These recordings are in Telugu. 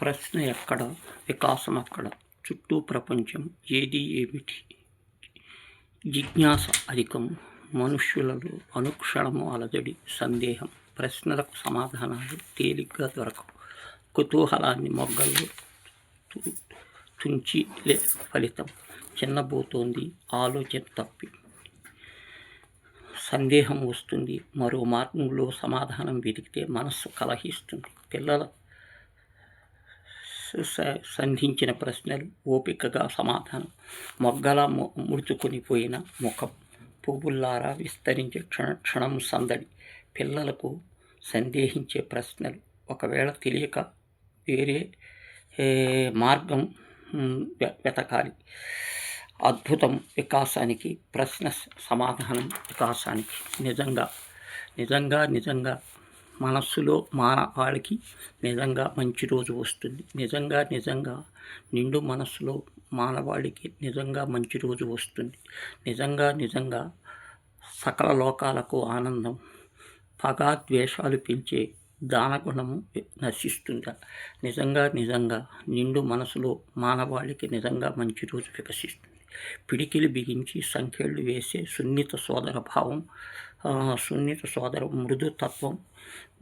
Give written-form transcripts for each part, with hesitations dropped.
ప్రశ్న ఎక్కడ, వికాసం అక్కడ. చుట్టూ ప్రపంచం ఏది ఏమిటి? జిజ్ఞాస అధికం. మనుష్యులలో అనుక్షణము అలజడి, సందేహం. ప్రశ్నలకు సమాధానాలు తేలిగ్గా దొరకవు. కుతూహలాన్ని మొగ్గల్లో తుంచి ఫలితం చిన్నబోతోంది. ఆలోచన తప్పి సందేహం వస్తుంది. మరో మార్గంలో సమాధానం వెతికితే మనస్సు కలహిస్తుంది. పిల్లల సంధించిన ప్రశ్నలు, ఓపికగా సమాధానం. మొగ్గలా ముడుచుకొని పోయిన ముఖం, పువ్వుల్లారా విస్తరించే క్షణం సందడి. పిల్లలకు సందేహించే ప్రశ్నలు, ఒకవేళ తెలియక వేరే మార్గం వెతకాలి. అద్భుతం వికాసానికి, ప్రశ్న సమాధానం వికాసానికి. నిజంగా మనస్సులో మానవాళికి నిజంగా మంచి రోజు వస్తుంది. నిజంగా నిండు మనస్సులో మానవాళికి నిజంగా మంచి రోజు వస్తుంది. నిజంగా సకల లోకాలకు ఆనందం. పగా ద్వేషాలు పెంచే దానగుణము నశిస్తుందా? నిజంగా నిండు మనసులో మానవాళికి నిజంగా మంచి రోజు వికసిస్తుంది. పిడికిలు బిగించి సంఖ్యలు వేసే సున్నిత సోదర మృదుతత్వం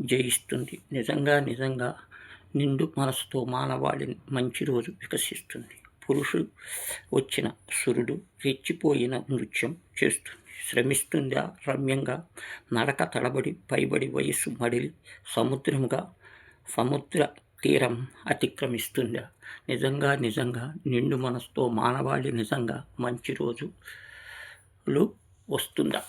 జయిస్తుంది. నిజంగా నిండు మనసుతో మానవాళి మంచి రోజు వికసిస్తుంది. పురుషుడు వచ్చిన సురుడు రెచ్చిపోయిన నృత్యం చేస్తుంది. శ్రమిస్తుందా రమ్యంగా, నడక తడబడి పైబడి వయస్సు మడిలి సముద్ర తీరం అతిక్రమిస్తుందా? నిజంగా నిండు మనసుతో మానవాళి నిజంగా మంచి రోజులు వస్తుందా?